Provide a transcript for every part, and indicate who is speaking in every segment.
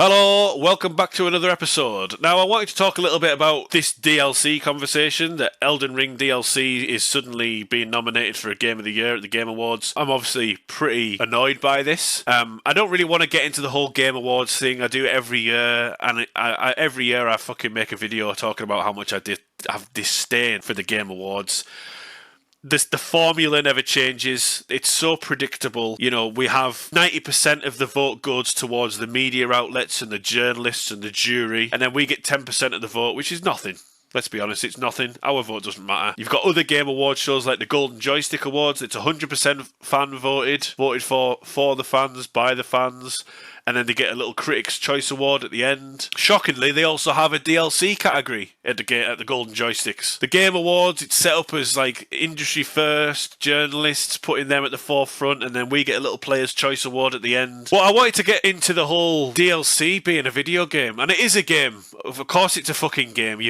Speaker 1: Hello, welcome back to another episode. Now, I wanted to talk a little bit about this DLC conversation, that Elden Ring DLC is suddenly being nominated for a Game of the Year at the Game Awards. I'm obviously pretty annoyed by this. I don't really want to get into the whole Game Awards thing. I do it every year, and every year I fucking make a video talking about how much I have disdain for the Game Awards. The formula never changes. It's so predictable. You know, we have 90% of the vote goes towards the media outlets and the journalists and the jury, and then we get 10% of the vote, which is nothing. Let's be honest, it's nothing. Our vote doesn't matter. You've got other Game Award shows like the Golden Joystick Awards. It's 100% fan voted for the fans, by the fans. And then they get a little Critics' Choice Award at the end. Shockingly, they also have a DLC category at the Golden Joysticks. The Game Awards, it's set up as like industry first, journalists putting them at the forefront, and then we get a little Players' Choice Award at the end. Well, I wanted to get into the whole DLC being a video game, and it is a game. Of course, it's a fucking game.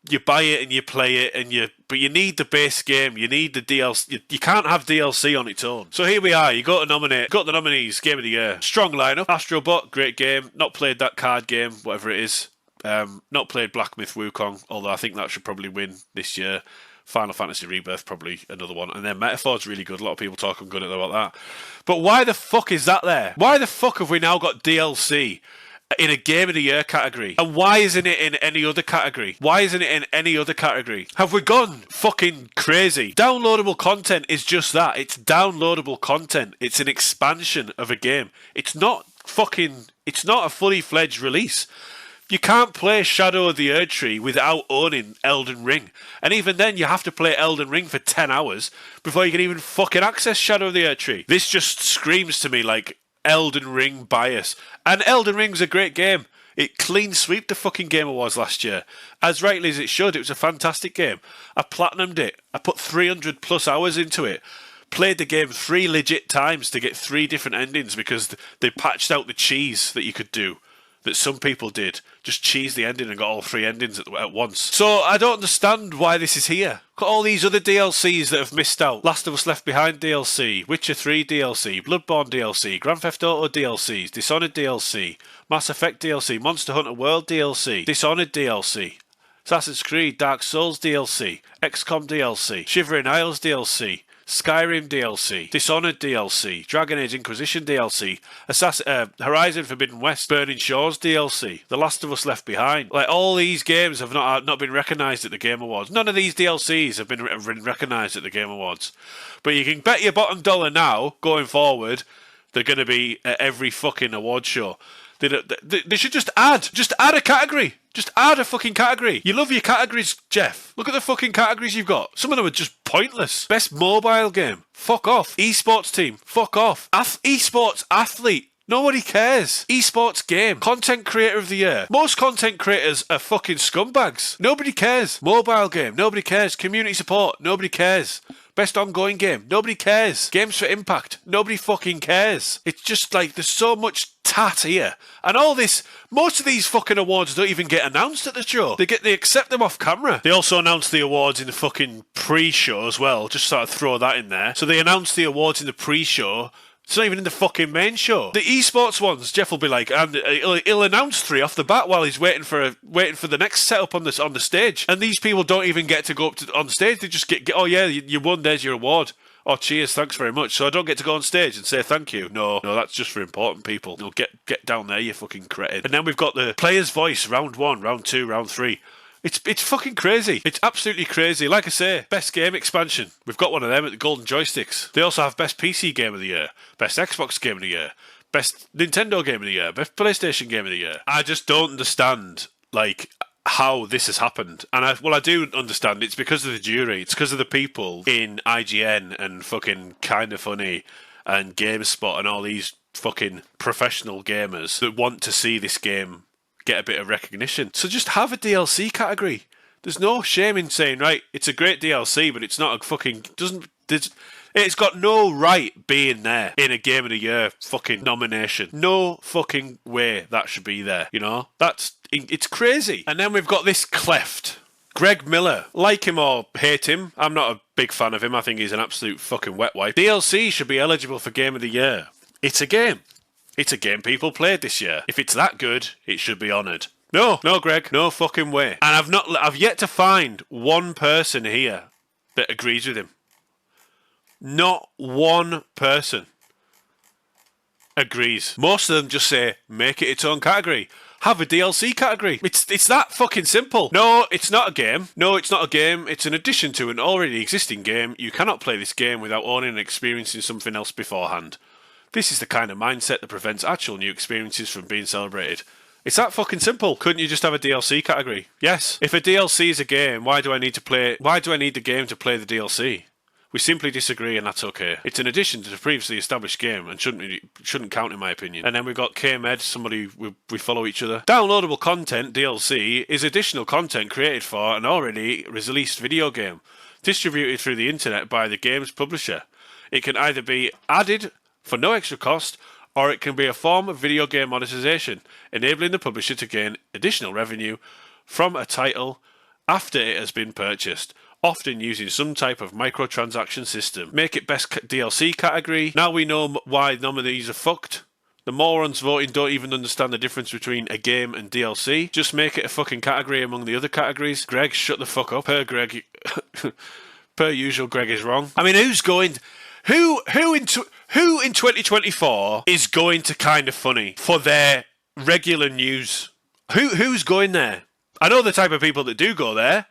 Speaker 1: You buy it and you play it, but you need the base game. You need the DLC. You can't have DLC on its own. So here we are. You got the nominees. Game of the Year. Strong lineup. Astrobot, great game. Not played that card game, whatever it is. Not played Black Myth Wukong, although I think that should probably win this year. Final Fantasy Rebirth, probably another one. And then Metaphor's really good. A lot of people talking good about that. But why the fuck is that there? Why the fuck have we now got DLC in a Game of the Year category? And why isn't it in any other category? Why isn't it in any other category? Have we gone fucking crazy? Downloadable content is just that. It's downloadable content. It's an expansion of a game. It's not a fully fledged release. You can't play Shadow of the Erdtree without owning Elden Ring. And even then, you have to play Elden Ring for 10 hours before you can even fucking access Shadow of the Erdtree. This just screams to me like Elden Ring bias. And Elden Ring's a great game. It clean sweeped the fucking Game Awards last year. As rightly as it should. It was a fantastic game. I platinumed it. I put 300 plus hours into it. Played the game 3 legit times to get 3 different endings because they patched out the cheese that you could do, that some people did. Just cheese the ending and got all 3 endings at once. So I don't understand why this is here. Got all these other DLCs that have missed out. Last of Us Left Behind DLC, Witcher 3 DLC, Bloodborne DLC, Grand Theft Auto DLCs, Dishonored DLC, Mass Effect DLC, Monster Hunter World DLC, Dishonored DLC, Assassin's Creed Dark Souls DLC, XCOM DLC, Shivering Isles DLC, Skyrim DLC, Dishonored DLC, Dragon Age Inquisition DLC, Horizon Forbidden West, Burning Shores DLC, The Last of Us Left Behind. Like, all these games have not been recognised at the Game Awards. None of these DLCs have been recognised at the Game Awards. But you can bet your bottom dollar now, going forward, they're going to be at every fucking award show. They should just add a category. Just add a fucking category. You love your categories, Jeff. Look at the fucking categories you've got. Some of them are just pointless. Best mobile game. Fuck off. Esports team. Fuck off. Esports athlete. Nobody cares. Esports game. Content creator of the year. Most content creators are fucking scumbags. Nobody cares. Mobile game. Nobody cares. Community support. Nobody cares. Best ongoing game. Nobody cares. Games for impact. Nobody fucking cares. It's just like there's so much tat here. And all this, most of these fucking awards don't even get announced at the show. They accept them off camera. They also announce the awards in the fucking pre-show as well. Just sort of throw that in there. So they announce the awards in the pre-show. It's not even in the fucking main show. The esports ones, Jeff will be like, and he'll announce 3 off the bat while he's waiting for the next setup on the stage. And these people don't even get to go up on stage. They just get oh yeah, you won. There's your award. Oh, cheers, thanks very much. So I don't get to go on stage and say thank you. No, that's just for important people. No, get down there, you fucking cretin. And then we've got the player's voice, round 1, round 2, round 3. It's fucking crazy. It's absolutely crazy. Like I say, best game expansion. We've got one of them at the Golden Joysticks. They also have best PC game of the year, best Xbox game of the year, best Nintendo game of the year, best PlayStation game of the year. I just don't understand, like, how this has happened. And I do understand. It's because of the jury. It's because of the people in IGN and fucking Kinda Funny and GameSpot and all these fucking professional gamers that want to see this game get a bit of recognition. So just have a DLC category. There's no shame in saying, right, it's a great DLC, but it's not a fucking it's got no right being there in a Game of the Year fucking nomination. No fucking way that should be there, you know? It's crazy. And then we've got this cleft. Greg Miller. Like him or hate him, I'm not a big fan of him. I think he's an absolute fucking wet wipe. DLC should be eligible for Game of the Year. It's a game. It's a game people played this year. If it's that good, it should be honoured. No, Greg, no fucking way. And I've yet to find one person here that agrees with him. Not one person agrees. Most of them just say, make it its own category. Have a DLC category. It's that fucking simple. No, it's not a game. No, it's not a game. It's an addition to an already existing game. You cannot play this game without owning and experiencing something else beforehand. This is the kind of mindset that prevents actual new experiences from being celebrated. It's that fucking simple. Couldn't you just have a DLC category? Yes. If a DLC is a game, why do I need the game to play the DLC? We simply disagree, and that's okay. It's an addition to the previously established game and shouldn't count in my opinion. And then we've got K-Med, somebody we follow each other. Downloadable content, DLC, is additional content created for an already released video game, distributed through the internet by the game's publisher. It can either be added for no extra cost, or it can be a form of video game monetization, enabling the publisher to gain additional revenue from a title after it has been purchased, often using some type of microtransaction system. Make it best DLC category. Now we know why nominees are fucked. The morons voting don't even understand the difference between a game and DLC. Just make it a fucking category among the other categories. Greg, shut the fuck up. Per usual, Greg is wrong. I mean, who in 2024 is going to Kind of Funny for their regular news? Who's going there? I know the type of people that do go there,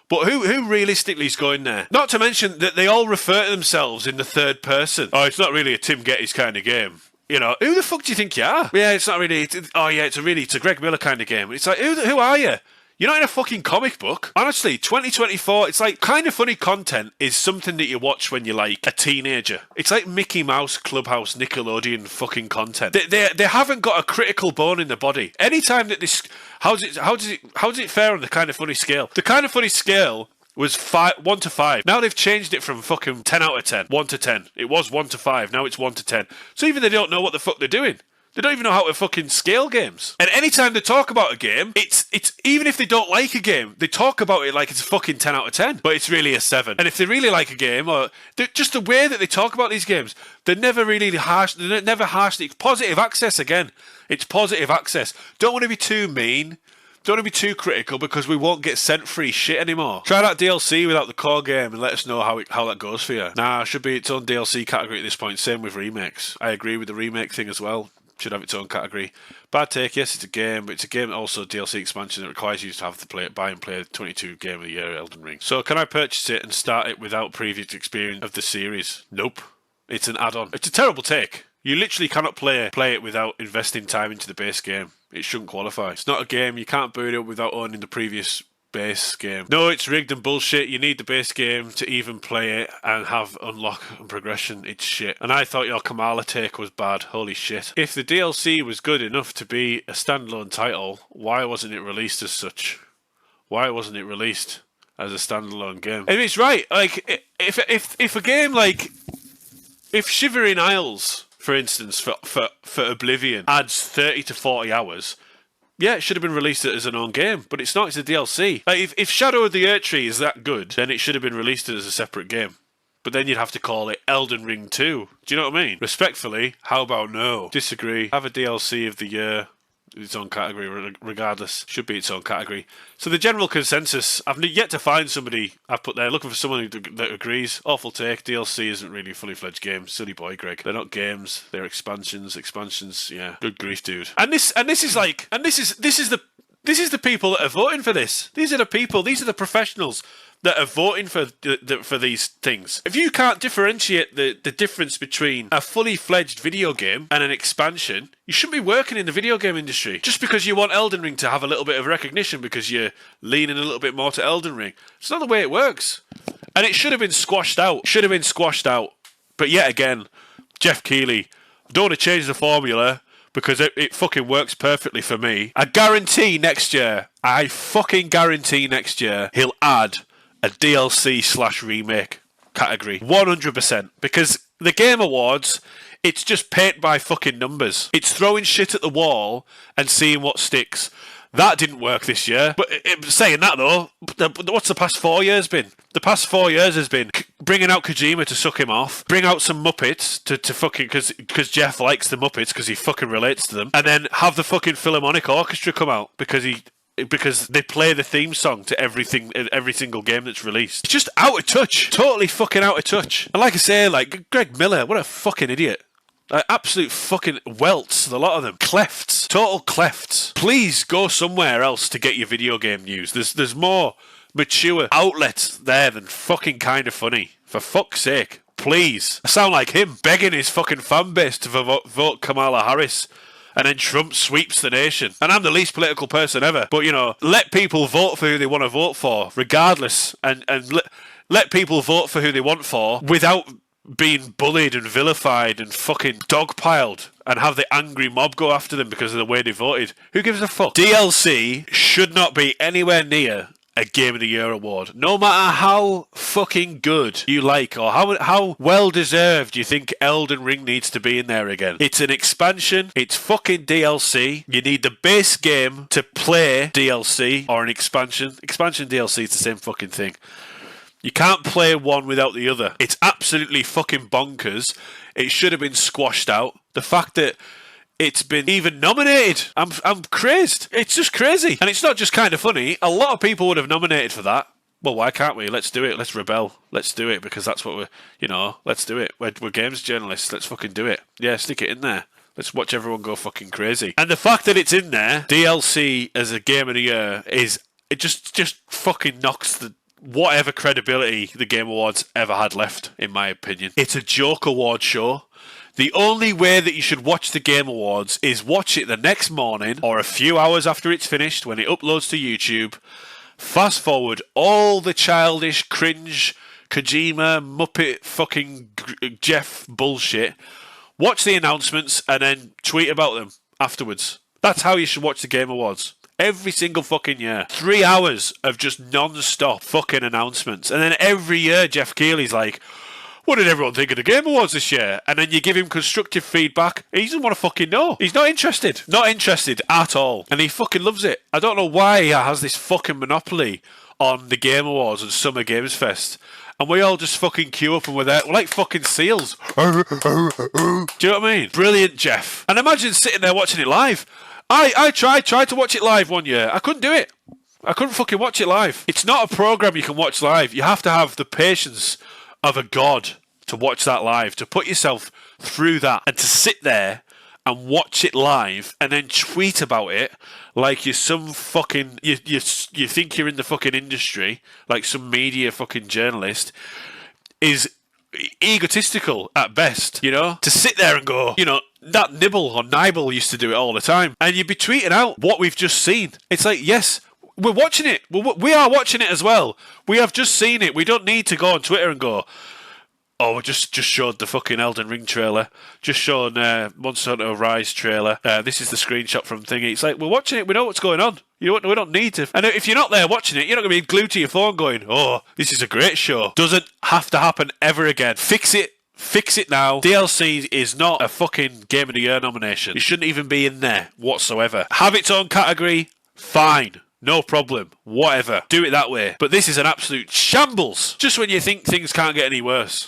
Speaker 1: but who realistically is going there? Not to mention that they all refer to themselves in the third person. Oh, it's not really a Tim Geddes kind of game. You know, who the fuck do you think you are? Yeah, it's not really. It's a Greg Miller kind of game. It's like, who are you? You're not in a fucking comic book. Honestly, 2024, it's like Kind of Funny content is something that you watch when you're like a teenager. It's like Mickey Mouse Clubhouse Nickelodeon fucking content. They haven't got a critical bone in their body. Anytime that this, how does it fare on the Kind of Funny scale? The Kind of Funny scale was 1 to 5. Now they've changed it from fucking 10 out of 10, 1 to 10. It was 1 to 5. Now it's 1 to 10. So even they don't know what the fuck they're doing. They don't even know how to fucking scale games. And anytime they talk about a game, it's even if they don't like a game, they talk about it like it's a fucking 10 out of 10. But it's really a 7. And if they really like a game, or just the way that they talk about these games, they're never really harsh. They're never harshly. Positive access again. It's positive access. Don't want to be too mean. Don't want to be too critical because we won't get sent free shit anymore. Try that DLC without the core game and let us know how that goes for you. Nah, it should be its own DLC category at this point. Same with remakes. I agree with the remake thing as well. Should have its own category. Bad take, yes, it's a game, but it's a game that also DLC expansion that requires you to have to buy and play 22 Game of the Year Elden Ring. So can I purchase it and start it without previous experience of the series? Nope. It's an add-on. It's a terrible take. You literally cannot play it without investing time into the base game. It shouldn't qualify. It's not a game. You can't boot it without owning the previous base game. No, it's rigged and bullshit. You need the base game to even play it and have unlock and progression. It's shit. And I thought your Kamala take was bad. Holy shit. If the DLC was good enough to be a standalone title, why wasn't it released as such? Why wasn't it released as a standalone game? And it's right. Like, if a game like... If Shivering Isles, for instance, for Oblivion adds 30 to 40 hours... Yeah, it should have been released as an own game, but it's not, it's a DLC. Like, if Shadow of the Erdtree is that good, then it should have been released as a separate game. But then you'd have to call it Elden Ring 2. Do you know what I mean? Respectfully, how about no? Disagree. Have a DLC of the year. Its own category, regardless. Should be its own category. So the general consensus, I've yet to find somebody I've put there looking for someone that agrees. Awful take. DLC isn't really a fully fledged game. Silly boy, Greg. They're not games. They're expansions. Expansions. Yeah. Good grief, dude. And this is the people that are voting for this. These are the people. These are the professionals that are voting for these things. If you can't differentiate the difference between a fully fledged video game and an expansion, you shouldn't be working in the video game industry. Just because you want Elden Ring to have a little bit of recognition because you're leaning a little bit more to Elden Ring. It's not the way it works. And it should have been squashed out. But yet again, Jeff Keighley, I don't want to change the formula because it fucking works perfectly for me. I fucking guarantee next year he'll add a DLC/remake category. 100%. Because the Game Awards, it's just paint by fucking numbers. It's throwing shit at the wall and seeing what sticks. That didn't work this year. But saying that though, what's the past 4 years been? The past 4 years has been bringing out Kojima to suck him off, bring out some Muppets to fucking, because Jeff likes the Muppets because he fucking relates to them, and then have the fucking Philharmonic Orchestra come out because they play the theme song to every single game that's released. It's just out of touch. Totally fucking out of touch. And like I say, like, Greg Miller, what a fucking idiot. Like, absolute fucking welts, a lot of them. Clefts. Total clefts. Please go somewhere else to get your video game news. There's more mature outlets there than fucking Kinda Funny. For fuck's sake. Please. I sound like him begging his fucking fan base to vote Kamala Harris. And then Trump sweeps the nation. And I'm the least political person ever. But, you know, let people vote for who they want to vote for, regardless. And let people vote for who they want for without being bullied and vilified and fucking dogpiled and have the angry mob go after them because of the way they voted. Who gives a fuck? DLC should not be anywhere near a Game of the Year award. No matter how fucking good you like or how well deserved you think Elden Ring needs to be in there again. It's an expansion. It's fucking DLC. You need the base game to play DLC or an expansion. Expansion DLC is the same fucking thing. You can't play one without the other. It's absolutely fucking bonkers. It should have been squashed out. The fact that it's been even nominated, I'm crazed. It's just crazy. And it's not just Kinda Funny. A lot of people would have nominated for that. Well, why can't we? Let's do it. Let's rebel. Let's do it because that's what let's do it. We're games journalists. Let's fucking do it. Yeah, stick it in there. Let's watch everyone go fucking crazy. And the fact that it's in there, DLC as a Game of the Year, it just fucking knocks the whatever credibility the Game Awards ever had left, in my opinion. It's a joke award show. The only way that you should watch the Game Awards is watch it the next morning or a few hours after it's finished when it uploads to YouTube. Fast forward all the childish, cringe, Kojima, Muppet, fucking Jeff bullshit. Watch the announcements and then tweet about them afterwards. That's how you should watch the Game Awards. Every single fucking year. 3 hours of just non-stop fucking announcements. And then every year Jeff Keighley's like, what did everyone think of the Game Awards this year? And then you give him constructive feedback. He doesn't want to fucking know. He's not interested. Not interested at all. And he fucking loves it. I don't know why he has this fucking monopoly on the Game Awards and Summer Games Fest. And we all just fucking queue up and we're there. We're like fucking seals. Do you know what I mean? Brilliant, Jeff. And imagine sitting there watching it live. I tried to watch it live one year. I couldn't do it. I couldn't fucking watch it live. It's not a program you can watch live. You have to have the patience of a god to watch that live, to put yourself through that and to sit there and watch it live and then tweet about it like you're some fucking... You think you're in the fucking industry, like some media fucking journalist, is egotistical at best, you know? To sit there and go, you know, that Nibble or Nibble used to do it all the time. And you'd be tweeting out what we've just seen. It's like, yes, we're watching it. We are watching it as well. We have just seen it. We don't need to go on Twitter and go, oh, we just showed the fucking Elden Ring trailer. Just shown Monster Hunter Rise trailer. This is the screenshot from Thingy. It's like, we're watching it. We know what's going on. We don't need to. And if you're not there watching it, you're not going to be glued to your phone going, oh, this is a great show. Doesn't have to happen ever again. Fix it. Fix it now. DLC is not a fucking Game of the Year nomination. It shouldn't even be in there whatsoever. Have its own category. Fine. No problem. Whatever. Do it that way. But this is an absolute shambles. Just when you think things can't get any worse.